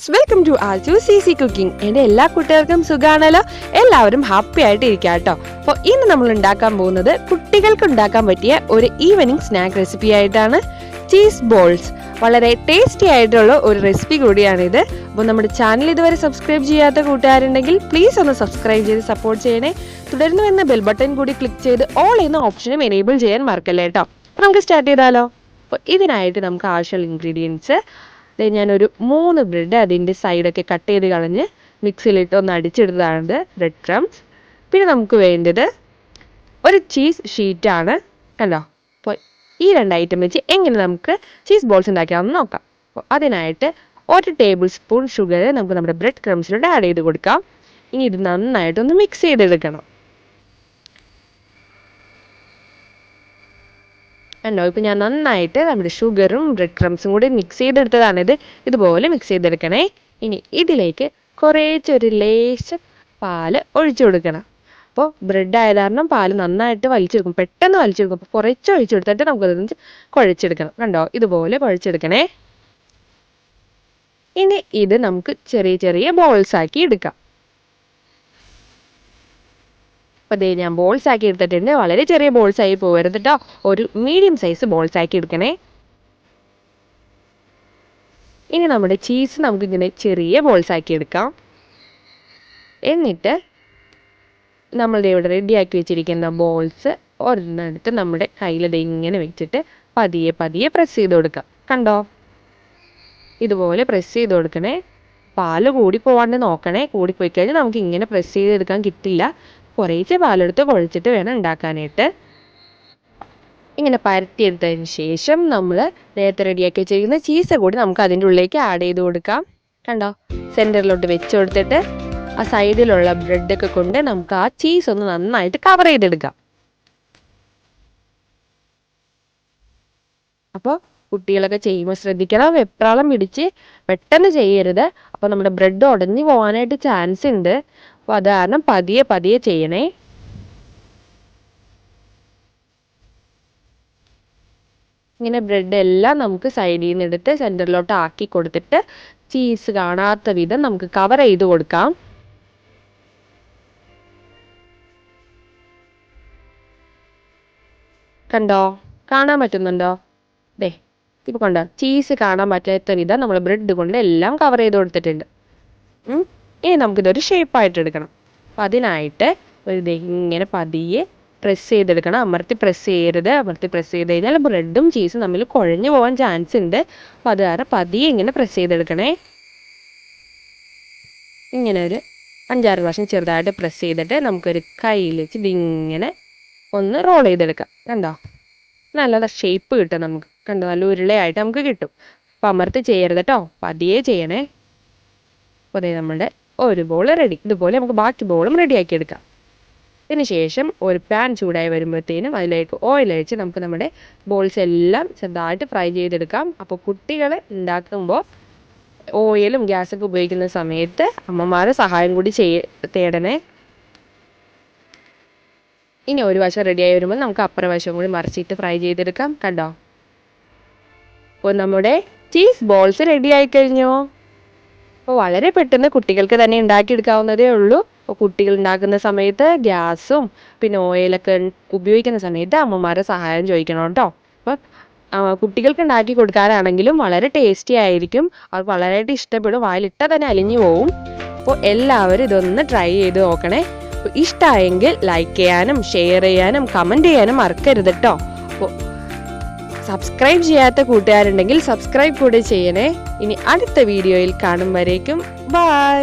Friends, welcome to Alchu CC cooking. എൻ്റെ എല്ലാ കുട്ടികൾക്കും സുഖാണല്ലോ. എല്ലാവരും ഹാപ്പി ആയിട്ട് ഇരിക്കുക കേട്ടോ. അപ്പോൾ ഇന്ന് നമ്മൾ ഉണ്ടാക്കാൻ പോകുന്നത് കുട്ടികൾക്ക് ഉണ്ടാക്കാൻ പറ്റിയ ഒരു ഈവനിങ് സ്നാക്ക് റെസിപ്പി ആയിട്ടാണ് ചീസ് ബോൾസ്. വളരെ ടേസ്റ്റി ആയിട്ടുള്ള ഒരു റെസിപ്പി കൂടിയാണിത്. അപ്പോൾ നമ്മുടെ ചാനൽ ഇതുവരെ സബ്സ്ക്രൈബ് ചെയ്യാത്ത കൂട്ടുകാരുണ്ടെങ്കിൽ പ്ലീസ് ഒന്ന് സബ്സ്ക്രൈബ് ചെയ്ത് സപ്പോർട്ട് ചെയ്യണേ. തുടർന്ന് വരുന്ന ബെൽ ബട്ടൺ കൂടി ക്ലിക്ക് ചെയ്ത് ഓൾ എന്ന ഓപ്ഷനും എനേബിൾ ചെയ്യാൻ മറക്കല്ലേ കേട്ടോ. അപ്പോൾ നമുക്ക് സ്റ്റാർട്ട് ചെയ്താലോ. അപ്പോൾ ഇതിനായിട്ട് നമുക്ക് ആവശ്യമുള്ള ഇൻഗ്രീഡിയൻസ്, ഞാനൊരു 3 ബ്രെഡ് അതിൻ്റെ സൈഡൊക്കെ കട്ട് ചെയ്ത് കളഞ്ഞ് മിക്സിയിലിട്ട് ഒന്ന് അടിച്ചെടുത്തതാണ് ബ്രെഡ് ക്രംസ്. പിന്നെ നമുക്ക് വേണ്ടത് ഒരു ചീസ് ഷീറ്റാണ് കണ്ടോ. അപ്പോൾ ഈ 2 ഐറ്റം വെച്ച് എങ്ങനെ നമുക്ക് ചീസ് ബോൾസ് ഉണ്ടാക്കാമെന്ന് നോക്കാം. അപ്പോൾ അതിനായിട്ട് 1 ടേബിൾ സ്പൂൺ ഷുഗർ നമുക്ക് നമ്മുടെ ബ്രെഡ് ക്രംസിലോട്ട് ആഡ് ചെയ്ത് കൊടുക്കാം. ഇനി ഇത് നന്നായിട്ടൊന്ന് മിക്സ് ചെയ്തെടുക്കണം. കണ്ടോ, ഇപ്പം ഞാൻ നന്നായിട്ട് നമ്മുടെ ഷുഗറും ബ്രെഡ് ക്രംസും കൂടി മിക്സ് ചെയ്തെടുത്തതാണിത്. ഇതുപോലെ മിക്സ് ചെയ്തെടുക്കണേ. ഇനി ഇതിലേക്ക് കുറേച്ചൊരു ലേശം പാല് ഒഴിച്ചു കൊടുക്കണം. അപ്പോൾ ബ്രെഡ് ആയ കാരണം പാല് നന്നായിട്ട് വലിച്ചെടുക്കും, പെട്ടെന്ന് വലിച്ചെടുക്കും. അപ്പോൾ കുറച്ച് ഒഴിച്ചെടുത്തിട്ട് നമുക്കത് കുഴച്ചെടുക്കണം. കണ്ടോ, ഇതുപോലെ കുഴച്ചെടുക്കണേ. ഇനി ഇത് നമുക്ക് ചെറിയ ചെറിയ ബോൾസ് ആക്കി എടുക്കാം. അപ്പോൾ ഞാൻ ബോൾസ് ആക്കി എടുത്തിട്ടുണ്ട്. വളരെ ചെറിയ ബോൾസ് ആയി പോകരുത് കേട്ടോ. ഒരു മീഡിയം സൈസ് ബോൾസ് ആക്കി എടുക്കണേ. ഇനി നമ്മുടെ ചീസ് നമുക്കിങ്ങനെ ചെറിയ ബോൾസ് ആക്കി എടുക്കാം. എന്നിട്ട് നമ്മളുടെ ഇവിടെ റെഡിയാക്കി വെച്ചിരിക്കുന്ന ബോൾസ് ഒരെണ്ണെടുത്ത് നമ്മുടെ കയ്യിൽ ഇങ്ങനെ വെച്ചിട്ട് പതിയെ പതിയെ പ്രസ് ചെയ്ത് കൊടുക്കാം. കണ്ടോ, ഇതുപോലെ പ്രസ് ചെയ്ത് കൊടുക്കണേ. പാല് കൂടി പോവാണ്ട് നോക്കണേ. കൂടിപ്പോയി കഴിഞ്ഞാൽ നമുക്ക് ഇങ്ങനെ പ്രസ് ചെയ്തെടുക്കാൻ കിട്ടില്ല. കുറേശ്ശെ പാലെടുത്ത് കുഴച്ചിട്ട് വേണം ഉണ്ടാക്കാനായിട്ട്. ഇങ്ങനെ പരത്തിയെടുത്തതിന് ശേഷം നമ്മൾ നേരത്തെ റെഡിയാക്കി വെച്ചിരിക്കുന്ന ചീസ് കൂടി നമുക്ക് അതിൻ്റെ ഉള്ളിലേക്ക് ആഡ് ചെയ്ത് കൊടുക്കാം. കണ്ടോ, സെൻറ്ററിലോട്ട് വെച്ച് കൊടുത്തിട്ട് ആ സൈഡിലുള്ള ബ്രെഡൊക്കെ കൊണ്ട് നമുക്ക് ആ ചീസ് ഒന്ന് നന്നായിട്ട് കവർ ചെയ്തെടുക്കാം. അപ്പോൾ കുട്ടികളൊക്കെ ചെയ്യുമ്പോൾ ശ്രദ്ധിക്കണം, വെപ്രാളം പിടിച്ച് പെട്ടെന്ന് ചെയ്യരുത്. അപ്പോൾ നമ്മുടെ ബ്രെഡ് ഉടഞ്ഞു പോകാനായിട്ട് ചാൻസ് ഉണ്ട്. അപ്പോൾ അത് കാരണം പതിയെ പതിയെ ചെയ്യണേ. ഇങ്ങനെ ബ്രെഡ് എല്ലാം നമുക്ക് സൈഡിൽ നിന്ന് എടുത്ത് സെൻറ്ററിലോട്ട് ആക്കി കൊടുത്തിട്ട് ചീസ് കാണാത്ത വിധം നമുക്ക് കവർ ചെയ്ത് കൊടുക്കാം. കണ്ടോ, കാണാൻ പറ്റുന്നുണ്ടോ? ദേ ഇപ്പോൾ കണ്ടോ, ചീസ് കാണാൻ പറ്റാത്ത വിധം നമ്മൾ ബ്രെഡ് കൊണ്ട് എല്ലാം കവർ ചെയ്ത് കൊടുത്തിട്ടുണ്ട്. ഇനി നമുക്കിതൊരു ഷേപ്പായിട്ട് എടുക്കണം. അപ്പം അതിനായിട്ട് ഇങ്ങനെ പതിയെ പ്രസ് ചെയ്തെടുക്കണം. അമർത്തി പ്രസ് ചെയ്യരുത്. അമർത്തി പ്രസ് ചെയ്ത് കഴിഞ്ഞാൽ ബ്രെഡും ചീസും തമ്മിൽ കുഴഞ്ഞു പോകാൻ ചാൻസ് ഉണ്ട്. അപ്പം അത് കാരണം പതിയെ ഇങ്ങനെ പ്രസ് ചെയ്തെടുക്കണേ. ഇങ്ങനെ ഒരു 5-6 പ്രാവശ്യം ചെറുതായിട്ട് പ്രസ് ചെയ്തിട്ട് നമുക്കൊരു കയ്യിൽ വെച്ച് ഇതിങ്ങനെ ഒന്ന് റോൾ ചെയ്തെടുക്കാം. കണ്ടോ, നല്ല ഷേപ്പ് കിട്ടും നമുക്ക്. കണ്ടോ, നല്ല ഉരുളയായിട്ട് നമുക്ക് കിട്ടും. അപ്പം അമർത്തി ചെയ്യരുത് കേട്ടോ, പതിയെ ചെയ്യണേ. അപ്പോൾ അതേ നമ്മുടെ ഒരു ബോൾ റെഡി. ഇതുപോലെ നമുക്ക് ബാക്കി ബോളും റെഡിയാക്കി എടുക്കാം. ഇതിന് ശേഷം ഒരു പാൻ ചൂടായി വരുമ്പോഴത്തേനും അതിലേക്ക് ഓയിൽ ഒഴിച്ച് നമുക്ക് നമ്മുടെ ബോൾസ് എല്ലാം ചെറുതായിട്ട് ഫ്രൈ ചെയ്തെടുക്കാം. അപ്പോൾ കുട്ടികൾ ഉണ്ടാക്കുമ്പോൾ ഓയിലും ഗ്യാസൊക്കെ ഉപയോഗിക്കുന്ന സമയത്ത് അമ്മമാരെ സഹായം കൂടി തേടണേ. ഇനി ഒരു വശം റെഡിയായി വരുമ്പോൾ നമുക്ക് അപ്പുറ വശം കൂടി മറിച്ചിട്ട് ഫ്രൈ ചെയ്തെടുക്കാം. കണ്ടോ, അപ്പോൾ നമ്മുടെ ചീസ് ബോൾസ് റെഡി ആയി കഴിഞ്ഞോ. അപ്പോൾ വളരെ പെട്ടെന്ന് കുട്ടികൾക്ക് തന്നെ ഉണ്ടാക്കിയെടുക്കാവുന്നതേ ഉള്ളൂ. അപ്പോൾ കുട്ടികൾ ഉണ്ടാക്കുന്ന സമയത്ത് ഗ്യാസും പിന്നെ ഓയിലൊക്കെ ഉപയോഗിക്കുന്ന സമയത്ത് അമ്മമാരെ സഹായം ചോദിക്കണം കേട്ടോ. അപ്പോൾ കുട്ടികൾക്ക് ഉണ്ടാക്കി കൊടുക്കാനാണെങ്കിലും വളരെ ടേസ്റ്റി ആയിരിക്കും. അത് വളരെയായിട്ട് ഇഷ്ടപ്പെടും. വായിലിട്ടാൽ തന്നെ അലിഞ്ഞു പോവും. അപ്പോൾ എല്ലാവരും ഇതൊന്ന് ട്രൈ ചെയ്ത് നോക്കണേ. അപ്പോൾ ഇഷ്ടമായെങ്കിൽ ലൈക്ക് ചെയ്യാനും ഷെയർ ചെയ്യാനും കമൻറ്റ് ചെയ്യാനും മറക്കരുത് കേട്ടോ. അപ്പോൾ സബ്സ്ക്രൈബ് ചെയ്യാത്ത കൂട്ടുകാരുണ്ടെങ്കിൽ സബ്സ്ക്രൈബ് കൂടെ ചെയ്യണേ. ഇനി അടുത്ത വീഡിയോയിൽ കാണും വരേക്കും ബൈ.